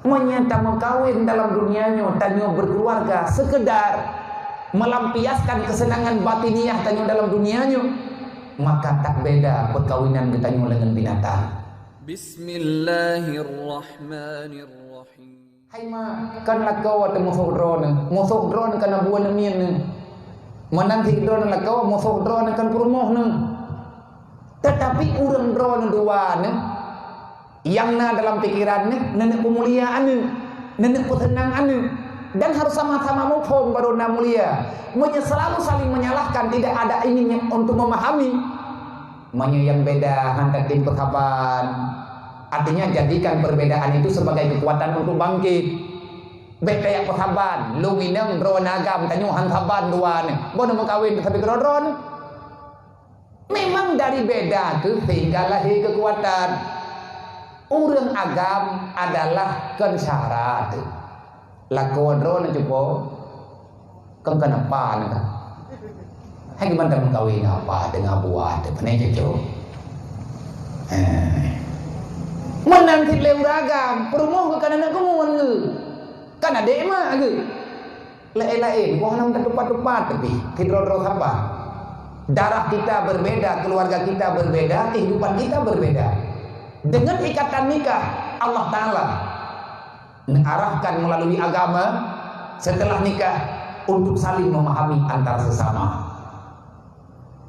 menyata kawin dalam dunianya, tanya berkeluarga sekedar melampiaskan kesenangan batiniah tanya dalam dunianya, maka tak beda perkawinan kita dengan binatang. Bismillahirrahmanirrahim. Hai ma kan lakau atau musuh drone kan abuan mian ni menanti drone lakau musuh drone kan perumoh ni. Tetapi urang drone dua ni yang na dalam pikirannya nenek pemuliaan ni, nenek ketenangan ni, dan harus sama-sama mufhum baru na mulia. Selalu saling menyalahkan, tidak ada ininya untuk memahami. Yang beda hantar tim perkaban. Artinya jadikan perbedaan itu sebagai kekuatan untuk bangkit. Beda yang perkaban, lu minang drone agam tanyo hantaban dua ni. Bono mengkawin tapi drone. Memang dari beda tu sehingga lahir kekuatan. Urang agam adalah kensyarat. Lakon drone cupo kan kenapa ni kan? Hai gimana mengkawin apa dengan buat penanya cupo. Menanti leuragam, perumoh ke kanan kemuan ke? Kan ada emak ke? Lain-lain, gua nam tepat-tepat tapi tidro-dro apa? Darah kita berbeda, keluarga kita berbeda, kehidupan kita berbeda. Dengan ikatan nikah, Allah Ta'ala mengarahkan melalui agama setelah nikah untuk saling memahami antar sesama.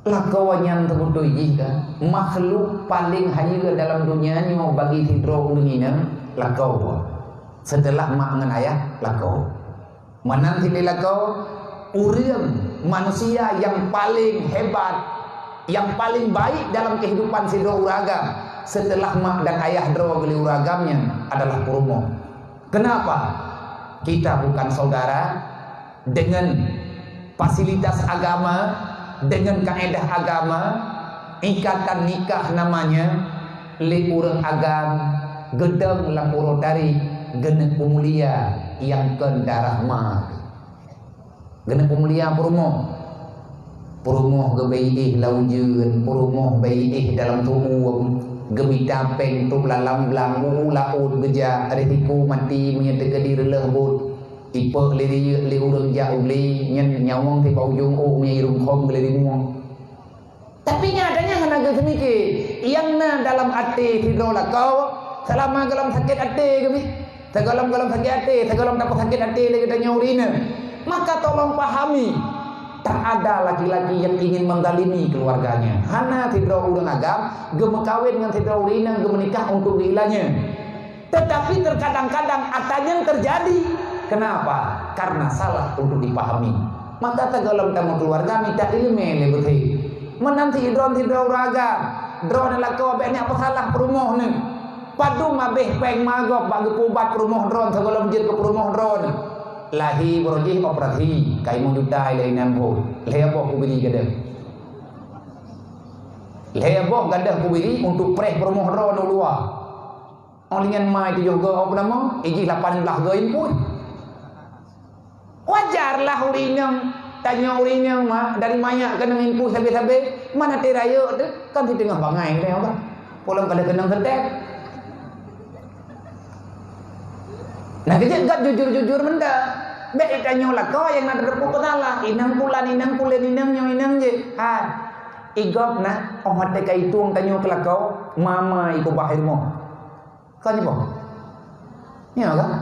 Lakawanyan terbutuh jika makhluk paling hayir dalam dunianya bagi hidro undungina lakau. Setelah mak dengan ayah lakau. Menanti di lakau urang manusia yang paling hebat, yang paling baik dalam kehidupan sidro uragam setelah mak dan ayah dro geli uragamnya adalah kurumo. Kenapa? Kita bukan saudara dengan fasilitas agama, dengan kaedah agama, ikatan nikah namanya li urang agam gedeng lang urotari genep pemulia yang kendarah mak genep pemulia perumoh gebeih laujeun perumoh beih dalam tubuh gemita peng tu lalam blang laut geja retiku mati menyete ke diri lehbut tipe li urang jauh li nyen nyawang ti bau jung nya irung khom li muang. Tapi nyadanya hanaga semiki yang na dalam hati tidro lakau selama dalam sakit hati kami segalam sakit hati segalam dapat sakit hati lagi tanya urina, maka tolong pahami tak ada laki-laki yang ingin mendalimi keluarganya. Hana tidro urang agam gemekawin dengan tidro urina gemenikah untuk diilanya. Tetapi terkadang-kadang atanya terjadi. Kenapa? Karena salah untuk dipahami. Maka tegalam tamu keluarga minta ilmu lebih. Menanti drone tidro uragam drone lakau banyak apa salah perumoh ni. Padu mabeh peng magok bagi pubat perumoh drone tegalam jid ke perumoh drone. Lahi berojih operasi kai mudai lai nambo lebo kubiri gede lebo gede kubiri untuk preh perumoh drone luar olingan mai tu juga apa nama iji 18 gain pun wajarlah urinang tanya urinang mah dari banyak kena impu sabe-sabe mana teraya tu kan di tengah bangai ni apa pulang kada kena ketek. Nah kita enggak jujur-jujur menda. Baik tanya lah kau yang nak repuk salah. Inang pulan yang inang je. Ha. Igop na omat teka itu tanya ke kau mama iku bahir mo. Kau ni boh. Ya kan?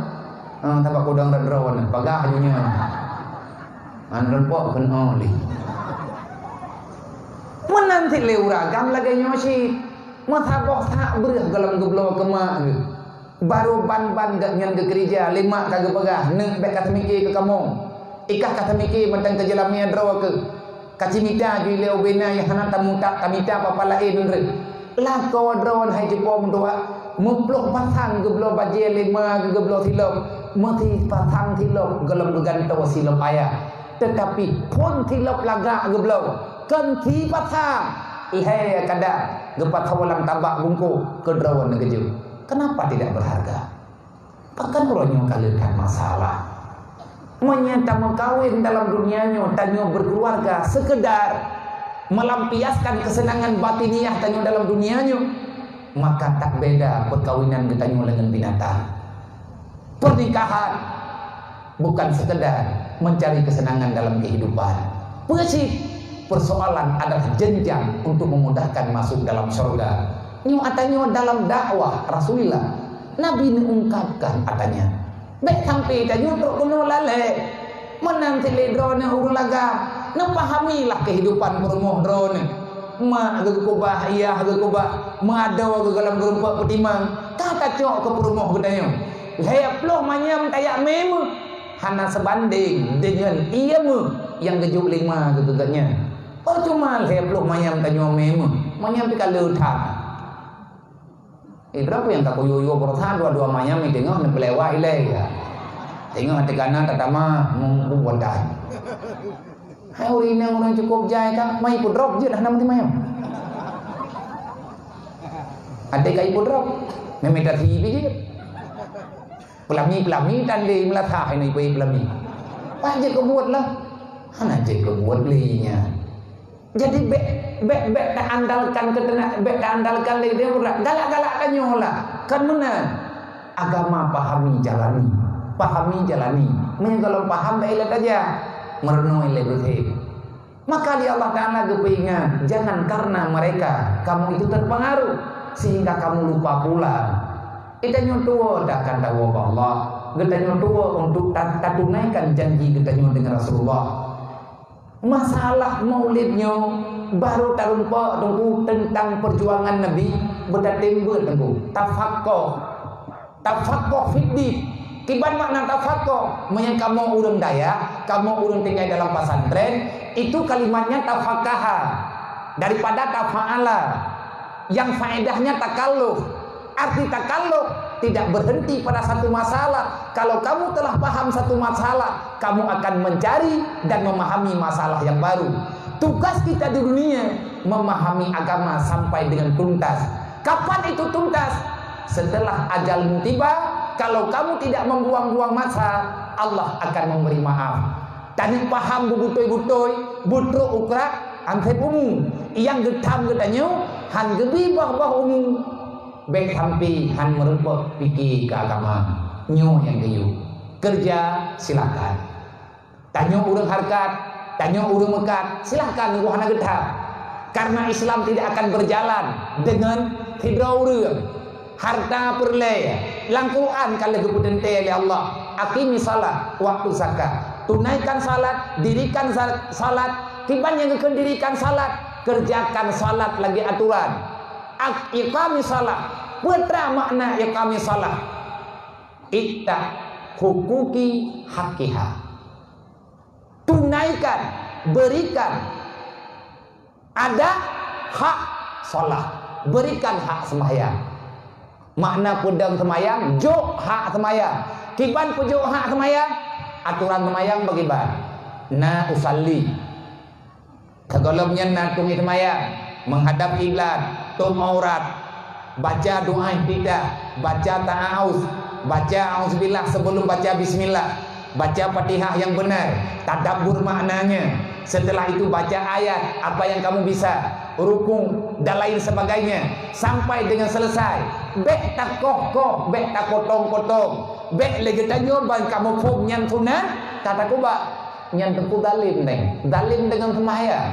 Tapak kudang redron pagah junya. Andron po kan oli. Menanti leuragam lagi nyosi. Matabok tak berah galam geblo kemak. Baru ban-ban gak nyan ke gereja 5 kagak pegah neng bek kata mikir ke kamu ikah kata mikir mentang ke jalamnya draw ke kacimita di leo bena yang hana tamu tak kamita apa lain nre lah kau drawn hai jepom doa muploh pasang geblo baje 5 geblo silop mati pasang silop gelam bergantau silop ayah tetapi pun silop laga geblo kan ti pasang le kada gepat hawalang tabak bungku ke drawn ngeju. Kenapa tidak berharga? Bahkan kalau kalian masalah menyata mengkawin dalam dunianya tanya berkeluarga sekedar melampiaskan kesenangan batiniah tanya dalam dunianya, maka tak beda perkawinan kita dengan binatang. Pernikahan bukan sekedar mencari kesenangan dalam kehidupan. Persoalan adalah jenjang untuk memudahkan masuk dalam surga. Nyu atanya dalam dakwah Rasulullah, Nabi ni ungkapkan katanya, baik sampai tanya untuk kuno lale, menanti ledrone urung laga, nepahamilah kehidupan berumuh drone. Mak gegubah iya gegubah, mengadaw ke dalam gerumpak petimang, kata cok ke perumuh katanya. Leploh manyam tayak mem, hana sebanding dengan iya yang gejuk lima geganya. Oh cuma leploh manyam tanya mem, manyam pika leutang. Berapa yang tak koyo bertahan dua manyam ni tengok ni pelewah ilai ya. Tengok hati kanan tatama membuat dah. Hai orang cukup jai kan, mai pun drop je dah nama ti mayam. Ada kai pun drop, meminta TV je. Pelami dan dia melatah ini pelami. Pak je kau buat lah, hana je kau buat linya. Jadi bek dah andalkan bek dah andalkan dia berat. Galak-galak tanya lah. Kan mana? Agama pahami jalani. Mungkin kalau paham dah ilat aja. Merenung ilat betul. Maka dia Allah Ta'ala kepingan, jangan karena mereka kamu itu terpengaruh sehingga kamu lupa pula. Kita nyotua dah kan tahu Allah. Kita nyotua untuk tunaikan janji kita dengan Rasulullah. Masalah maulidnya baru terumpa tunggu tentang perjuangan Nabi berdatimba tunggu tafaqquh fiddi. Kiban makna tafaqquh, menyang kamu urang daya, kamu urang tinggal dalam pesantren, itu kalimatnya tafaqaha daripada tafa'ala yang faedahnya takalluf. Arti takalluf tidak berhenti pada satu masalah. Kalau kamu telah paham satu masalah, kamu akan mencari dan memahami masalah yang baru. Tugas kita di dunia memahami agama sampai dengan tuntas. Kapan itu tuntas? Setelah ajalmu tiba. Kalau kamu tidak membuang-buang masa, Allah akan memberi maaf. Tadi paham butoi-butoi, butruk ukrak, antep umum. Yang getam getanya, han gebi bah umum. Baik sampai han merupakan fikir ke agama. Nyo yang kayu. Kerja silakan. Tanya urang harkat, tanya urang mekat, silakan gua hana getah. Karena Islam tidak akan berjalan dengan hidrau urang. Harta perleh, Al-Quran kalau keputusan oleh Allah. Aqimi salat, waktu zakat. Tunaikan salat, dirikan salat. Tiban yang akan dirikan salat, kerjakan salat lagi aturan. Iqami salat. Putra makna iqami salat. Itta hukuki hakiha. Tunaikan, berikan. Ada hak salat, berikan hak sembahyang. Makna pedang semayang, jok hak semayang. Kiban pejok hak semayang, aturan semayang bagiban. Na usalli. Kegolamnya na tumi semayang, menghadap kiblat, tum aurat, baca doa tidak, baca ta'awuz, baca auzubillah sebelum baca bismillah, baca Fatihah yang benar, tadabbur maknanya. Setelah itu baca ayat apa yang kamu bisa, rukun dan lain sebagainya sampai dengan selesai. Bek tak kokoh, bek tak kotong-kotong, bek lagi tanya ban kamu pun nyan sunan, kata ku ba nyan tengku dalim dengan sembahyang.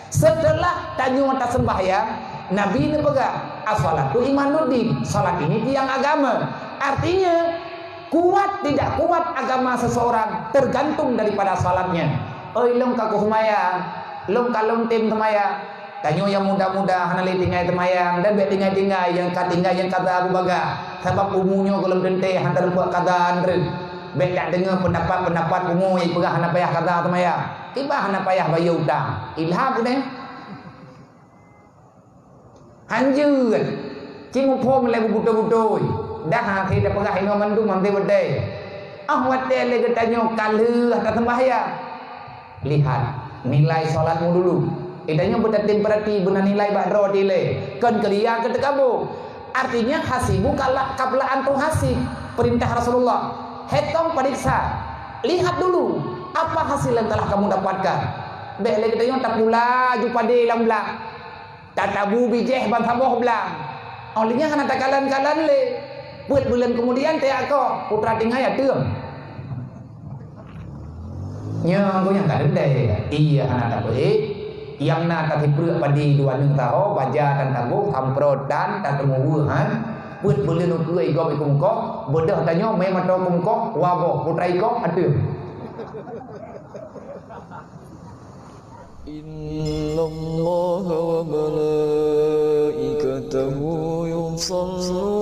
Setelah tanya atas sembahyang, Nabi ini pegang as-salatu imanuddin, salat ini tiang agama. Artinya kuat tidak kuat agama seseorang tergantung daripada salatnya. Oi long kaku semayang, long kalong tim semayang. Tanya yang muda-muda hanali tinggal semayang dan bet tinggal yang kata Abu Baga. Sebab umumnya kalau dente hantar buat kata andre. Bet tak dengar pendapat umum yang pegah hana payah kata semayang. Tiba hana payah bayar utang. Ilham ni. Hanjur. Cimu pom lagi buto-butoi. Dah hati dah pegah ino mandu mamte berde. Ahwat dia lagi tanya kalu atas sembahyang. Lihat nilai solatmu dulu. Idanya berdatim berarti benar nilai badro dile. Kan kelia ketekabu. Artinya hasibu kabla antum hasib. Perintah Rasulullah. Hetong periksa. Lihat dulu apa hasil yang telah kamu dapatkan. Bek lagi tanya tak pula jumpa di dalam belak. Tatabu bijeh ban saboh belang. Olehnya kana takalan-kalan le. Buat bulan kemudian teh ako putra tinggal ya tiang. Nya ko yang kadede. Iya anak baik. Yang nak kati perut padi 2 tahu baja dan tangguh tamprot dan tak temu han put bulan ukui go ikum ko bodoh tanya memang tahu kum ko wabo putra iko atu. Inna Allah wa malaikatahu yusalluna